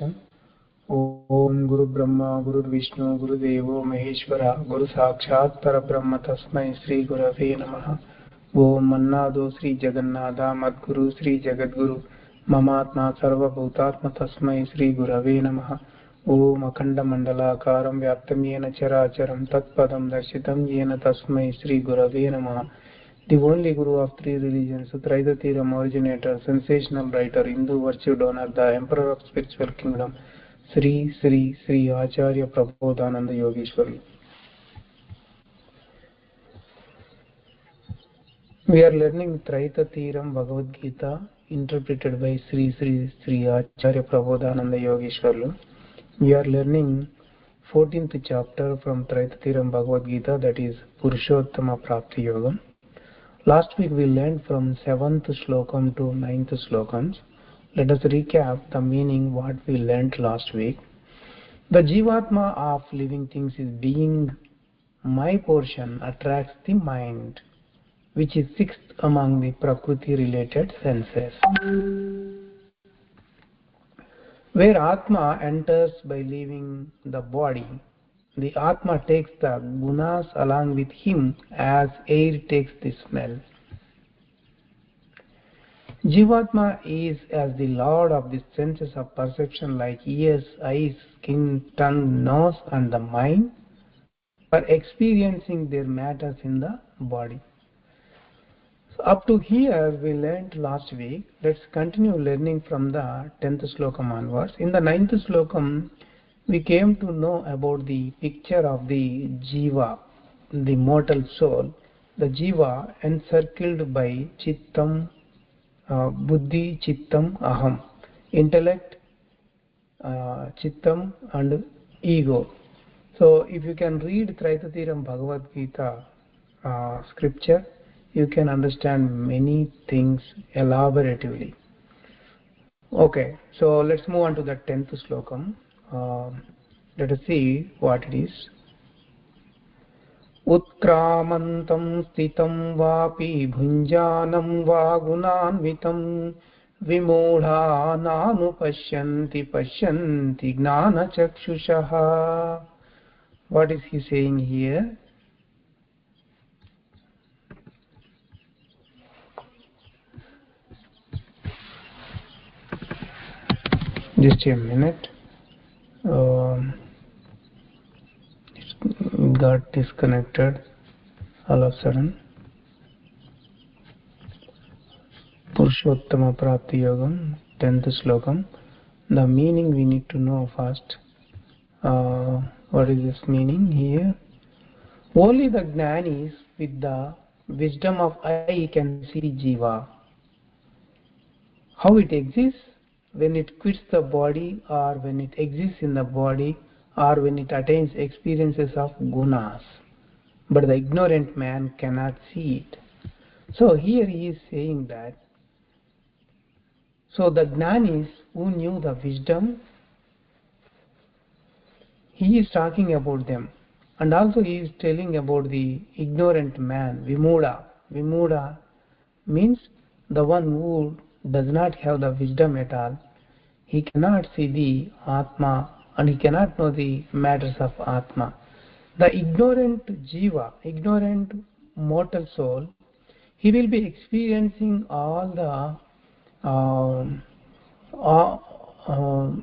ओम गुरु ब्रह्मा गुरु विष्णु गुरुदेवो महेश्वरा गुरु साक्षात् परब्रह्म तस्मै श्री गुरवे नमः। ओम मन्नादो श्री जगन्नाथ मद्गुरु श्री जगद्गुरु ममात्मा सर्वभूतात्म तस्मै श्री गुरवे नमः। ओम अखंडमंडलाकारं व्याप्तं येन चराचरं तत्पदं दर्शितं येन तस्मै श्री गुरवे नमः। The only Guru of three religions, Traidathiram originator, sensational writer, Hindu virtue donor, the emperor of spiritual kingdom, Sri Sri Sri Acharya Prabodhananda Yogeshwari. We are learning Traitathiram Bhagavad Gita, interpreted by Sri Sri Sri Acharya Prabodhananda Yogeshwari. We are learning 14th chapter from Traitathiram Bhagavad Gita, that is Purushottama prapti yoga. Last week we learned from 7th Shlokam to 9th Slokams. Let us recap the meaning what we learned last week. The Jivatma of living things is being my portion attracts the mind, which is sixth among the Prakriti related senses. Where Atma enters by leaving the body, the Atma takes the gunas along with him as air takes the smell. Jivatma is as the lord of the senses of perception like ears, eyes, skin, tongue, nose and the mind for experiencing their matters in the body. So up to here we learned last week. Let's continue learning from the 10th Slokam onwards. In the 9th Slokam we came to know about the picture of the Jiva, the mortal soul, the Jiva encircled by Chittam, Buddhi, Chittam, Aham, intellect, Chittam and ego. So if you can read Traitathiram Bhagavad Gita scripture, you can understand many things elaboratively. Okay, so let's move on to the 10th Slokam. Let us see what it is. उत्क्रामन्तं स्थितं वापि भुञ्जानं वा गुणान्वितं विमूढा नानुपश्यन्ति पश्यन्ति ज्ञानचक्षुषः. What is he saying here? Just a minute. It got disconnected all of a sudden. Purushottama prapti yogam, 10th Slokam. The meaning we need to know first. What is this meaning here? Only the jnanis with the wisdom of I can see Jiva. How it exists? When it quits the body, or when it exists in the body, or when it attains experiences of gunas. But the ignorant man cannot see it. So here he is saying that, so the jnanis who knew the wisdom, he is talking about them. And also he is telling about the ignorant man, Vimuda. Vimuda means the one who does not have the wisdom at all. He cannot see the Atma and he cannot know the matters of Atma. The ignorant Jiva, ignorant mortal soul, he will be experiencing all the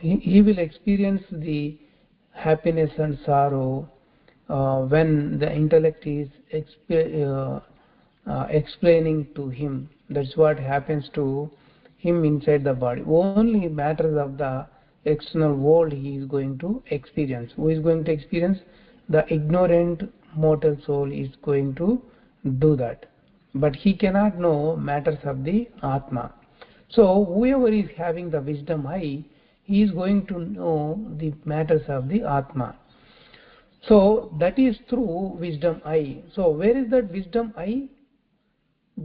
he will experience the happiness and sorrow when the intellect is explaining to him. That's what happens to him inside the body. Only matters of the external world he is going to experience. Who is going to experience? The ignorant mortal soul is going to do that. But he cannot know matters of the Atma. So whoever is having the wisdom I, he is going to know the matters of the Atma. So that is through wisdom I. So where is that wisdom I?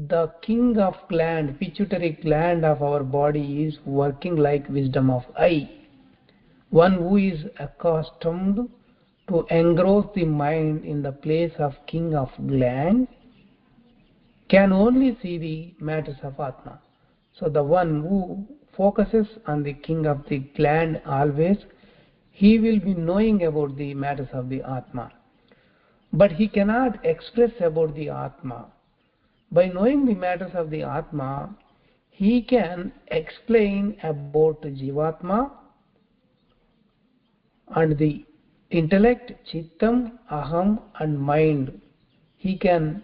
The king of gland, pituitary gland of our body is working like wisdom of I. One who is accustomed to engross the mind in the place of king of gland can only see the matters of Atma. So the one who focuses on the king of the land always, he will be knowing about the matters of the Atma. But he cannot express about the Atma. By knowing the matters of the Atma, he can explain about Jivatma and the intellect, Chittam, Aham and mind. He can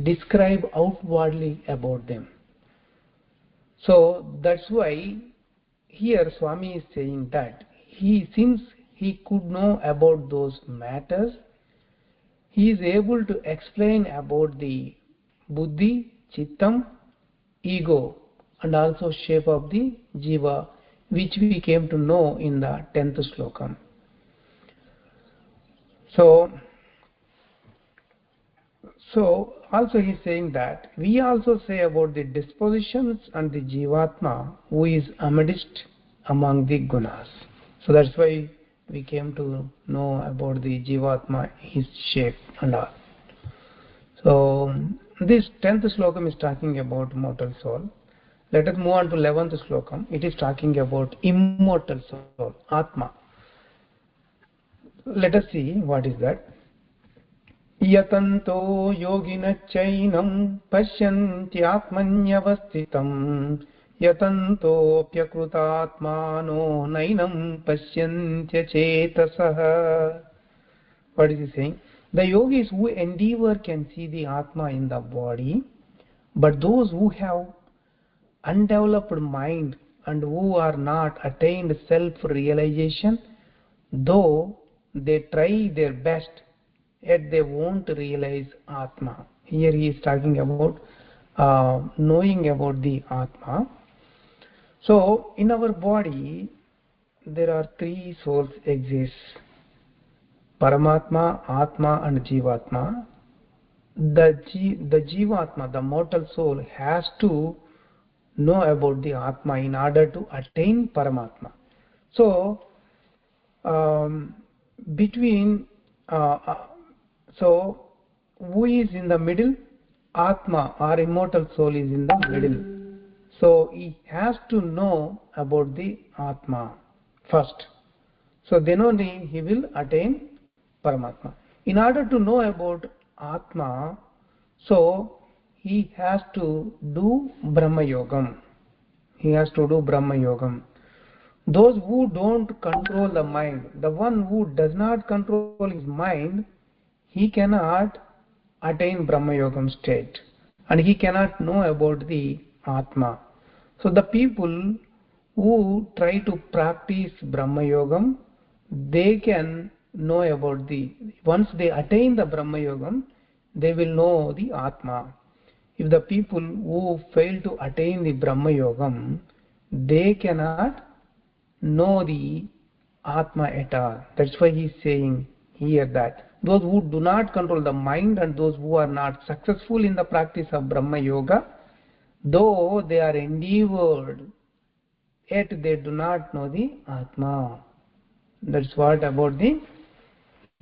describe outwardly about them. So that's why here Swami is saying that since he could know about those matters, he is able to explain about the buddhi, chittam, ego and also shape of the jiva, which we came to know in the 10th slokam. So also he is saying that we also say about the dispositions and the jivatma who is amidst among the gunas. So that's why we came to know about the jivatma, his shape and all. So this 10th slokam is talking about mortal soul. Let us move on to 11th slokam. It is talking about immortal soul, Atma. Let us see what is that. Yatanto yoginacchainam pasyantyaatmanyavasthitam yatanto pyakrutatmano nainam pasyantya chetasah. What is he saying? The yogis who endeavor can see the Atma in the body, but those who have undeveloped mind and who are not attained self-realization, though they try their best, yet they won't realize Atma. Here he is talking about knowing about the Atma. So in our body there are three souls exist: Paramatma, Atma and Jivatma. The Jivatma, the mortal soul, has to know about the Atma in order to attain Paramatma. So so who is in the middle? Atma or immortal soul is in the middle. So he has to know about the Atma first. So then only he will attain Paramatma. In order to know about Atma, so he has to do Brahma Yogam. He has to do Brahma Yogam. Those who don't control the mind, the one who does not control his mind, he cannot attain Brahma Yogam state and he cannot know about the Atma. So the people who try to practice Brahma Yogam, they can know about once they attain the Brahma Yogam, they will know the Atma. If the people who fail to attain the Brahma Yogam, they cannot know the Atma at all. That's why he is saying here that those who do not control the mind and those who are not successful in the practice of Brahma Yoga, though they are endeavored, yet they do not know the Atma. That's what about the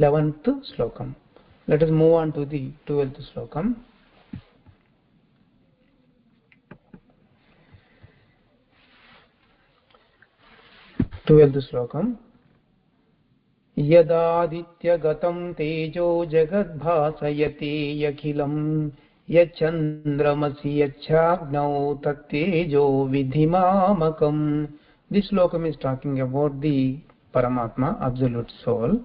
11th slokam. Let us move on to the 12th slokam. 12th slokam. Yadaditya tejo jagadbhasayate yakhilam yachandramasi yachhagnau tattejo vidhimamakam. This slokam is talking about the Paramatma, absolute soul.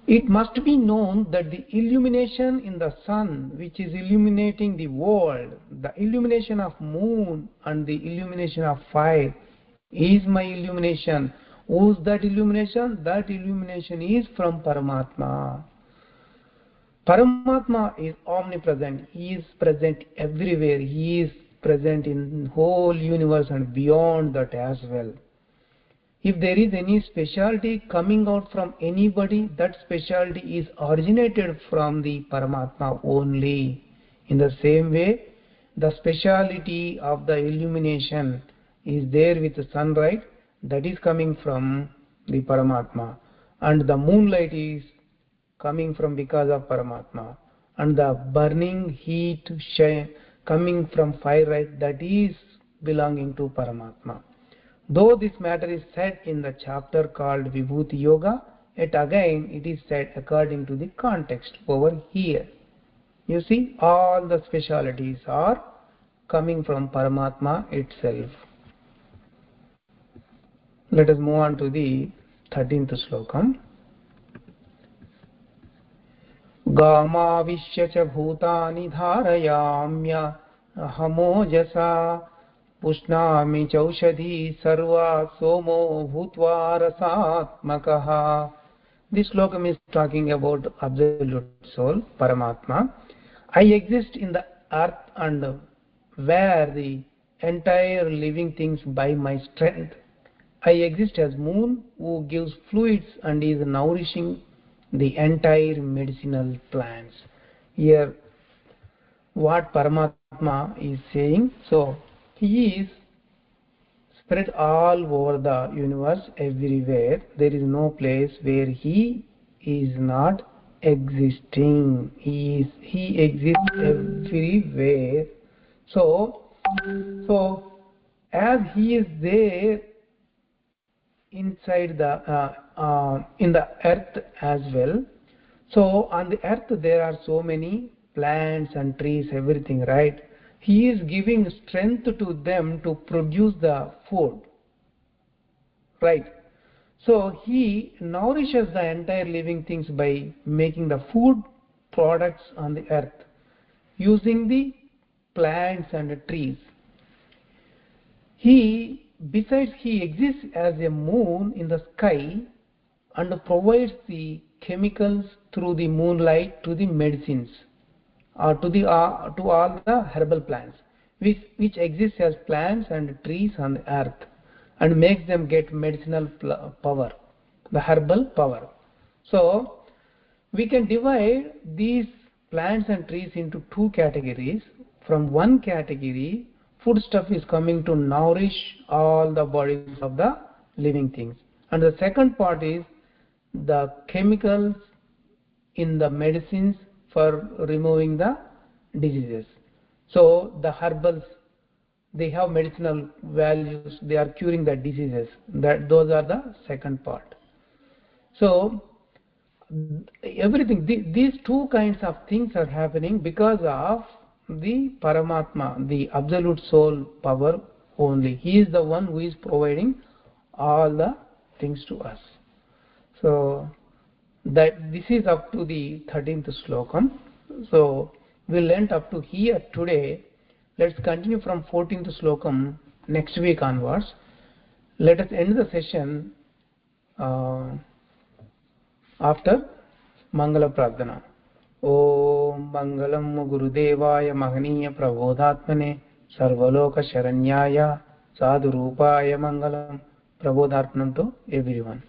It must be known that the illumination in the sun, which is illuminating the world, the illumination of moon and the illumination of fire is my illumination. Who's that illumination? That illumination is from Paramatma. Paramatma is omnipresent. He is present everywhere. He is present in the whole universe and beyond that as well. If there is any specialty coming out from anybody, that specialty is originated from the Paramatma only. In the same way, the speciality of the illumination is there with the sunlight, that is coming from the Paramatma, and the moonlight is coming from because of Paramatma, and the burning heat coming from fire, that is belonging to Paramatma. Though this matter is said in the chapter called Vibhuti Yoga, yet again it is said according to the context over here. You see, all the specialities are coming from Paramatma itself. Let us move on to the 13th Slokam. गामाविश्य च भूतानि धारयाम्य अहमोजसा पुष्णामि चौषधी सर्वा सोमो भूत्वा रसात्मकः. This slokam is talking about absolute soul, Paramatma. I exist in the earth and where the entire living things by my strength. I exist as moon who gives fluids and is nourishing the entire medicinal plants. Here what Paramatma is saying, so he is spread all over the universe, everywhere. There is no place where he is not existing. He exists everywhere. So as he is there inside the in the earth as well. So on the earth there are so many plants and trees, everything, right? He is giving strength to them to produce the food, right? So he nourishes the entire living things by making the food products on the earth using the plants and the trees. Besides, he exists as a moon in the sky and provides the chemicals through the moonlight to the medicines or to all the herbal plants which exist as plants and trees on the earth and makes them get medicinal power, the herbal power. So we can divide these plants and trees into two categories. From one category, food stuff is coming to nourish all the bodies of the living things, and the second part is the chemicals in the medicines for removing the diseases. So the herbals, they have medicinal values, they are curing the diseases. Those are the second part. So everything, these two kinds of things are happening because of the Paramatma, the absolute soul power only. He is the one who is providing all the things to us. So that this is up to the 13th slokam. So we learnt up to here today. Let's continue from 14th slokam next week onwards. Let us end the session after Mangala Prarthana. Om Mangalam Gurudevaya Mahaniya Prabodhatmane Sarvaloka Sharanyaya Sadhurupaya Mangalam. Prabodharpanam to everyone.